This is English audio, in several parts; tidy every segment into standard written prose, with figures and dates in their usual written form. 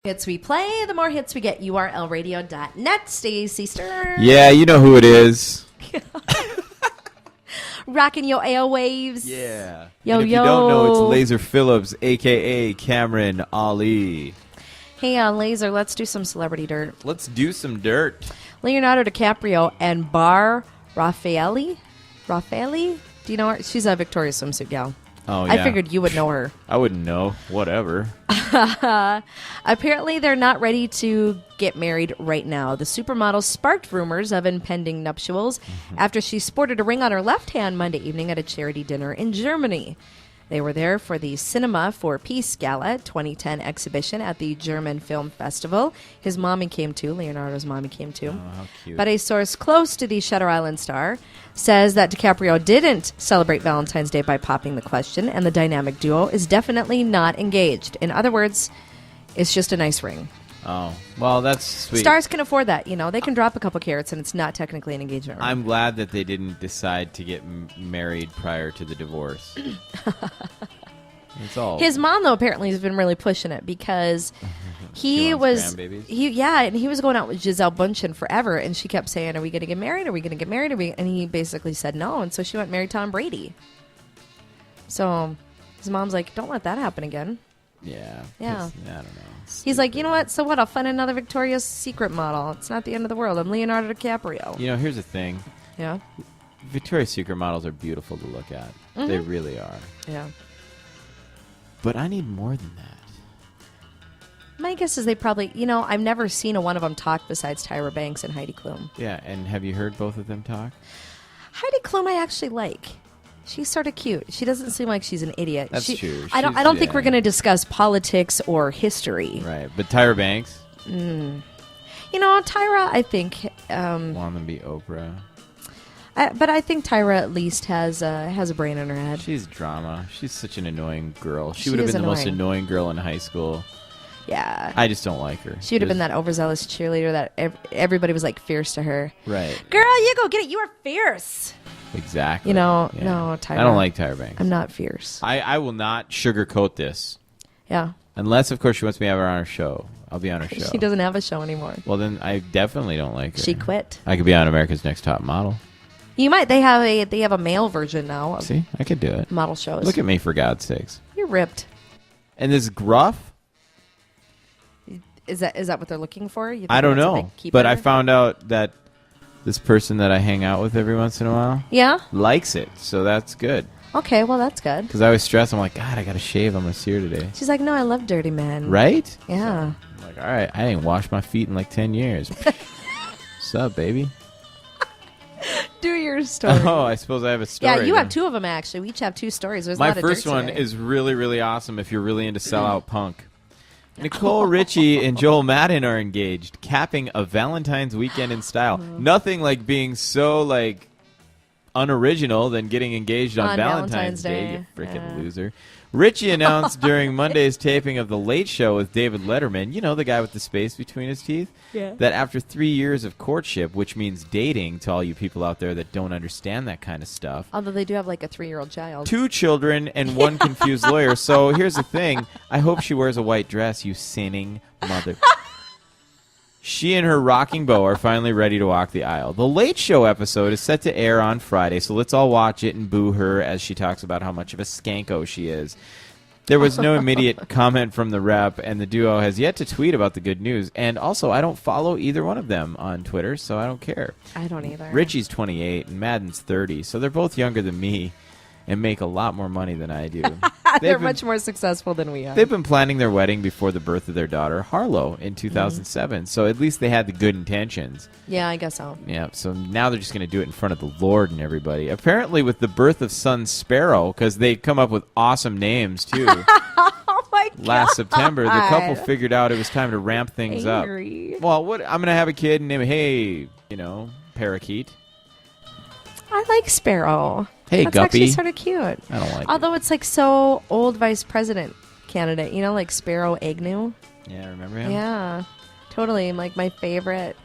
Hits we play, the more hits we get. URLradio.net. Stacy Stern. Yeah, you know who it is. Rocking your airwaves. Yeah. Yo, and if you don't know, it's Laser Phillips, a.k.a. Cameron Ali. Hey, on Laser, let's do some celebrity dirt. Let's do some dirt. Leonardo DiCaprio and Bar Raffaelli. Do you know her? She's a Victoria's swimsuit gal. Oh, yeah. I figured you would know her. I wouldn't know. Whatever. Apparently, they're not ready to get married right now. The supermodel sparked rumors of impending nuptials after she sported a ring on her left hand Monday evening at a charity dinner in Germany. They were there for the Cinema for Peace Gala 2010 exhibition at the German Film Festival. His mommy came too. Leonardo's mommy came too. Oh, how cute. But a source close to the Shutter Island star says that DiCaprio didn't celebrate Valentine's Day by popping the question, and the dynamic duo is definitely not engaged. In other words, it's just a nice ring. Oh, well, that's sweet. Stars can afford that. You know, they can drop a couple carats, and it's not technically an engagement ring. I'm glad that they didn't decide to get married prior to the divorce. It's all. His mom, though, apparently has been really pushing it because he was, and he was going out with Gisele Bundchen forever, and she kept saying, "Are we going to get married? Are we going to get married?" And he basically said no, and so she went and married Tom Brady. So his mom's like, "Don't let that happen again." Yeah. Yeah. I don't know. He's like, "You know what? So what? I'll find another Victoria's Secret model. It's not the end of the world. I'm Leonardo DiCaprio." You know, here's the thing. Yeah. Victoria's Secret models are beautiful to look at. Mm-hmm. They really are. Yeah. But I need more than that. My guess is they probably, I've never seen a one of them talk besides Tyra Banks and Heidi Klum. Yeah, and have you heard both of them talk? Heidi Klum I actually like. She's sort of cute. She doesn't seem like she's an idiot. That's true. I don't think we're going to discuss politics or history. Right, but Tyra Banks? Tyra, I think... Want to be Oprah? But I think Tyra at least has a brain in her head. She's drama. She's such an annoying girl. She would have been the most annoying girl in high school. Yeah. I just don't like her. She would have been that overzealous cheerleader that everybody was like fierce to her. Right. Girl, you go get it. You are fierce. Exactly. No, Tyra. I don't like Tyra Banks. I'm not fierce. I will not sugarcoat this. Yeah. Unless, of course, she wants me to have her on her show. I'll be on her show. She doesn't have a show anymore. Well, then I definitely don't like her. She quit. I could be on America's Next Top Model. You might. They have a male version now of See, I could do it. model shows. Look at me, for God's sakes. You're ripped. And this gruff? Is that what they're looking for? You think I don't that's a know. big keeper? But I found out that this person that I hang out with every once in a while Yeah? likes it. So that's good. Okay, well, that's good. Because I always stress. I'm like, God, I got to shave. I'm going to see her today. She's like, no, I love dirty men. Right? Yeah. I'm like, all right, I ain't washed my feet in like 10 years. What's up, baby? Do your story. Oh, I suppose I have a story. Yeah, you then. have two of them, actually. We each have two stories. There's a My lot of first dirt one today. is really, really awesome if you're really into sellout punk. Nicole Richie and Joel Madden are engaged, capping a Valentine's weekend in style. Nothing like being so unoriginal than getting engaged on Valentine's Day, you freaking loser. Richie announced during Monday's taping of The Late Show with David Letterman, you know, the guy with the space between his teeth, that after 3 years of courtship, which means dating to all you people out there that don't understand that kind of stuff. Although they do have like a 3-year-old child. 2 children and 1 confused lawyer. So here's the thing. I hope she wears a white dress, you sinning mother. She and her rocking beau are finally ready to walk the aisle. The Late Show episode is set to air on Friday, so let's all watch it and boo her as she talks about how much of a skanko she is. There was no immediate comment from the rep, and the duo has yet to tweet about the good news. And also, I don't follow either one of them on Twitter, so I don't care. I don't either. Richie's 28 and Madden's 30, so they're both younger than me and make a lot more money than I do. They're much more successful than we are. They've been planning their wedding before the birth of their daughter, Harlow, in 2007. So at least they had the good intentions. Yeah, I guess so. Yeah, so now they're just going to do it in front of the Lord and everybody. Apparently with the birth of son Sparrow, because they come up with awesome names, too. Oh, my God. Last September, the couple figured out it was time to ramp things Angry. up. Well, I'm going to have a kid and name it, Parakeet. I like Sparrow. Hey, That's Guppy. actually sort of cute. I don't like Although it's like so old vice president candidate, like Sparrow Agnew. Yeah, remember him? Yeah, totally. Like my favorite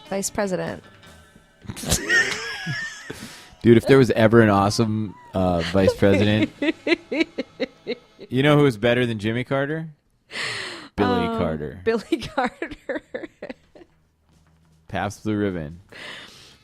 vice president. Dude, if there was ever an awesome vice president, you know who was better than Jimmy Carter? Billy Carter. Billy Carter. Pabst Blue Ribbon.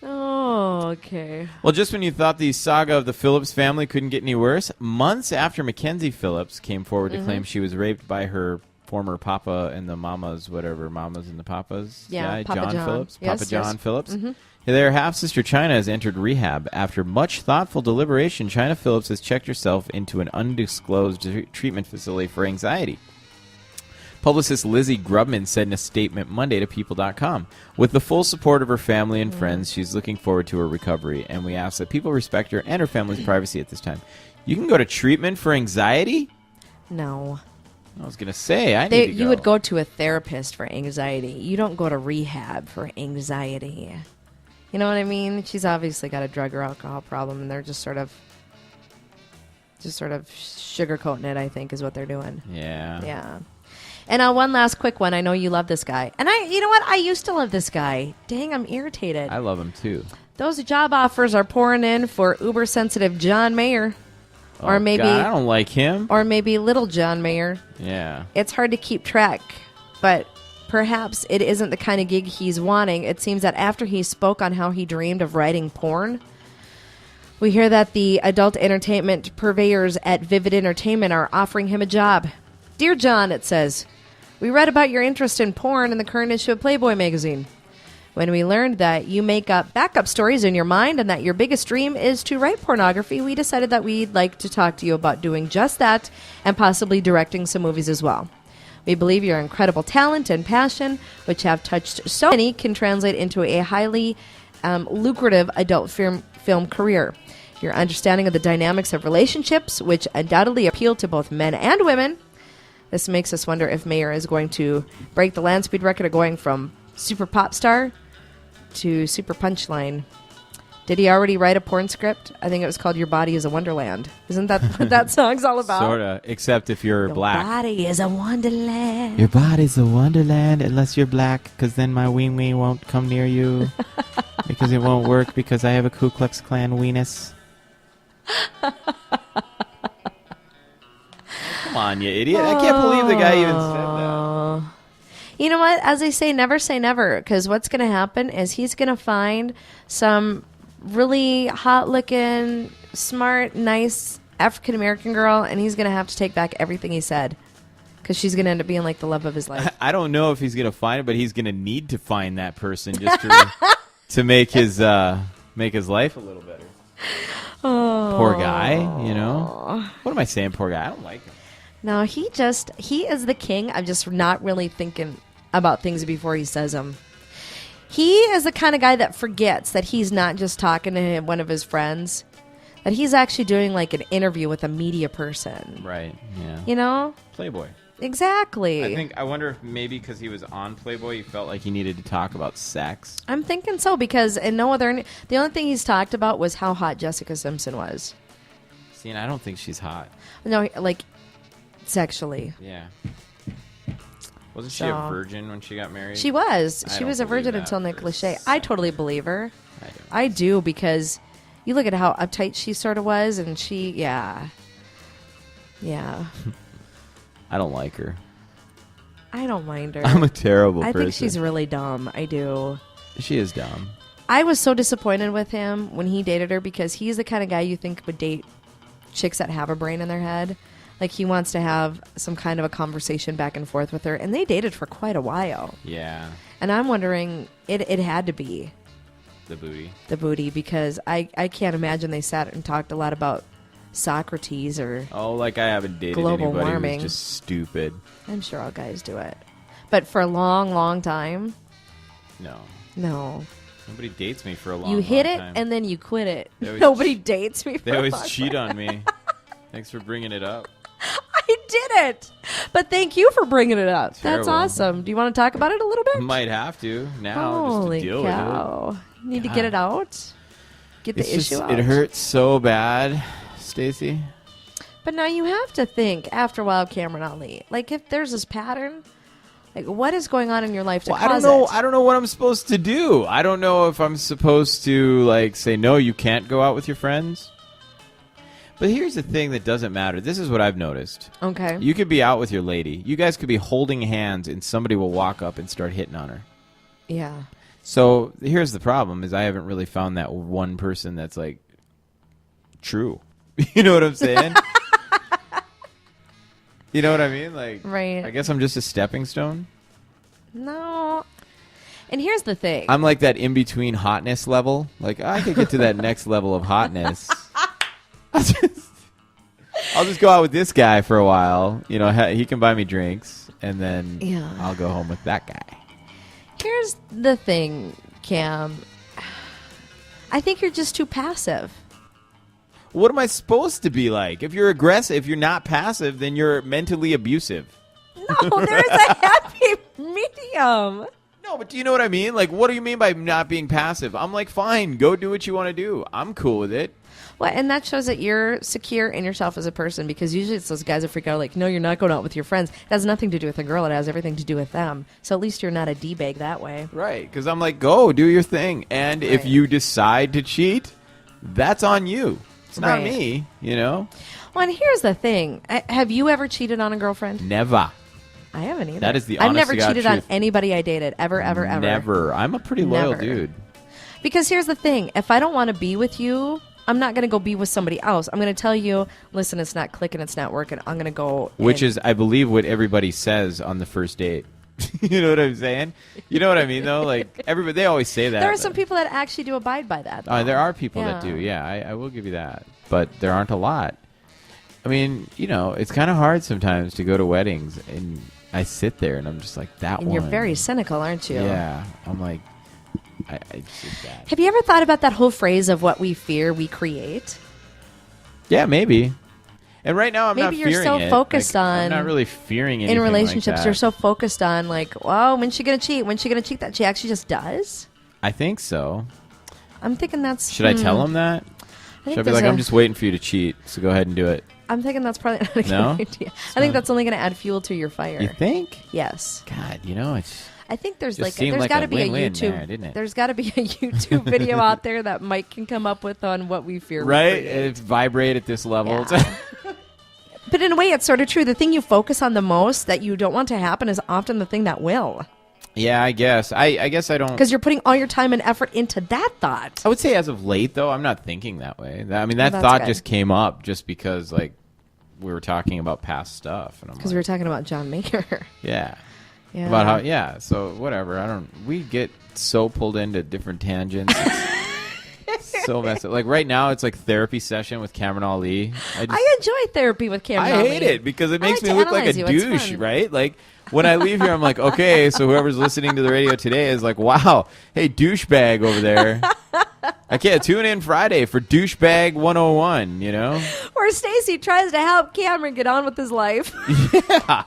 Oh, okay. Well, just when you thought the saga of the Phillips family couldn't get any worse, months after Mackenzie Phillips came forward to claim she was raped by her former papa and the mamas, whatever, mamas and the papas. Yeah, Papa John Phillips. Yes, Papa John yes. Phillips. Mm-hmm. Their half-sister China has entered rehab. After much thoughtful deliberation, China Phillips has checked herself into an undisclosed treatment facility for anxiety. Publicist Lizzie Grubman said in a statement Monday to People.com, with the full support of her family and friends, she's looking forward to her recovery, and we ask that people respect her and her family's privacy at this time. You can go to treatment for anxiety? No. I was going to say, I need to go. You would go to a therapist for anxiety. You don't go to rehab for anxiety. You know what I mean? She's obviously got a drug or alcohol problem, and they're just sort of sugarcoating it, I think, is what they're doing. Yeah. Yeah. And one last quick one. I know you love this guy. And you know what? I used to love this guy. Dang, I'm irritated. I love him, too. Those job offers are pouring in for uber-sensitive John Mayer. Or maybe God, I don't like him. Or maybe little John Mayer. Yeah. It's hard to keep track, but perhaps it isn't the kind of gig he's wanting. It seems that after he spoke on how he dreamed of writing porn, we hear that the adult entertainment purveyors at Vivid Entertainment are offering him a job. Dear John, it says, we read about your interest in porn in the current issue of Playboy magazine. When we learned that you make up backup stories in your mind and that your biggest dream is to write pornography, we decided that we'd like to talk to you about doing just that and possibly directing some movies as well. We believe your incredible talent and passion, which have touched so many, can translate into a highly lucrative adult film career. Your understanding of the dynamics of relationships, which undoubtedly appeal to both men and women. This makes us wonder if Mayer is going to break the land speed record of going from super pop star to super punchline. Did he already write a porn script? I think it was called Your Body is a Wonderland. Isn't that what that song's all about? Sorta, except if you're black. Your body is a wonderland. Your body's a wonderland unless you're black, because then my wee won't come near you. Because it won't work because I have a Ku Klux Klan weenus. Come on, you idiot. I can't believe the guy even said that. You know what? As they say never, because what's going to happen is he's going to find some really hot-looking, smart, nice African-American girl, and he's going to have to take back everything he said, because she's going to end up being like the love of his life. I don't know if he's going to find it, but he's going to need to find that person just to make his life a little better. Oh. Poor guy, you know? What am I saying, poor guy? I don't like him. No, he is the king of just not really thinking about things before he says them. He is the kind of guy that forgets that he's not just talking to one of his friends, that he's actually doing like an interview with a media person. Right, yeah. You know? Playboy. Exactly. I wonder if maybe because he was on Playboy, he felt like he needed to talk about sex. I'm thinking so, because the only thing he's talked about was how hot Jessica Simpson was. See, and I don't think she's hot. No, like sexually. Yeah. Wasn't she a virgin when she got married? She was. I She don't was a believe virgin that until Nick for a Lachey. I second. totally believe her. I don't. I do, because you look at how uptight she sort of was, and yeah. I don't like her. I don't mind her. I'm a terrible person. I think she's really dumb. I do. She is dumb. I was so disappointed with him when he dated her, because he's the kind of guy you think would date chicks that have a brain in their head. Like, he wants to have some kind of a conversation back and forth with her, and they dated for quite a while. Yeah. And I'm wondering, it had to be The booty, because I can't imagine they sat and talked a lot about Socrates or like I haven't dated global anybody warming. who's just stupid. I'm sure all guys do it. But for a long, long time, No. Nobody dates me for a long, you hit long it time. and then you quit it. always Nobody dates me for They a always long cheat time. on me. Thanks for bringing it up. I did it. But thank you for bringing it up. That's Terrible. awesome. Do you want to talk about it a little bit? Might have to now Holy just to deal cow. Need to get it out? Get with the it. issue out? It hurts so bad, Stacy. But now you have to think, after a while, Cameron Ali. Like, if there's this pattern, like, what is going on in your life to cause I don't know. it? I don't know what I'm supposed to do. I don't know if I'm supposed to, like, say, no, you can't go out with your friends. But here's the thing that doesn't matter. This is what I've noticed. Okay. You could be out with your lady. You guys could be holding hands, and somebody will walk up and start hitting on her. Yeah. So here's the problem: is I haven't really found that one person that's like true. You know what I'm saying? You know what I mean? Like, right. I guess I'm just a stepping stone. No. And here's the thing. I'm like that in between hotness level. Like, I could get to that next level of hotness. I'll just go out with this guy for a while. You know, he can buy me drinks, and then I'll go home with that guy. Here's the thing, Cam. I think you're just too passive. What am I supposed to be like? If you're aggressive, if you're not passive, then you're mentally abusive. No, there's a happy medium. No, but do you know what I mean? Like, what do you mean by not being passive? I'm like, fine, go do what you want to do. I'm cool with it. Well, and that shows that you're secure in yourself as a person, because usually it's those guys that freak out like, no, you're not going out with your friends. It has nothing to do with a girl. It has everything to do with them. So at least you're not a D-bag that way. Right, because I'm like, go, do your thing. And if you decide to cheat, that's on you. It's not me, you know? Well, and here's the thing. Have you ever cheated on a girlfriend? Never. I haven't either. That is the I've honest never to God cheated truth. on anybody I dated, ever. Never. I'm a pretty loyal dude. Because here's the thing. If I don't want to be with you, I'm not going to go be with somebody else. I'm going to tell you, listen, it's not clicking, it's not working. I'm going to go. Which is, I believe, what everybody says on the first date. You know what I'm saying? You know what I mean, though? Like, everybody, they always say that. There are some people that actually do abide by that. There are people that do, I will give you that. But there aren't a lot. I mean, you know, it's kind of hard sometimes to go to weddings, and I sit there, and I'm just like, and you're very cynical, aren't you? Yeah. I'm like, I just did that. Have you ever thought about that whole phrase of what we fear, we create? Yeah, maybe. And right now, I'm not fearing it. Maybe you're so focused on... I'm not really fearing anything in relationships, like that. you're so focused on, like, well, when's she going to cheat? When's she going to cheat? That she actually just does? I think so. I'm thinking that's... Should I tell him that? Should I be like, I'm just waiting for you to cheat, so go ahead and do it? I'm thinking that's probably not a good idea. I think that's only going to add fuel to your fire. You think? Yes. God, you know, it's... I think there's there's got to be a YouTube. YouTube. There's got to be a YouTube video out there that Mike can come up with on what we fear. Right? It's vibrate at this level. Yeah. But in a way, it's sort of true. The thing you focus on the most that you don't want to happen is often the thing that will. Yeah, I guess. I guess I don't... Because you're putting all your time and effort into that thought. I would say as of late, though, I'm not thinking that way. I mean, that thought just came up just because, like, we were talking about past stuff. Because we were talking about John Mayer. Yeah. About how, so whatever. We get so pulled into different tangents. It's so messed up. Like right now, it's like therapy session with Cameron Ali. I enjoy therapy with Cameron Ali. I hate it because it makes me look like a douche, right? Like when I leave here, I'm like, okay, so whoever's listening to the radio today is like, wow, hey, douchebag over there. I can't tune in Friday for Douchebag 101, you know? Or Stacy tries to help Cameron get on with his life. Yeah.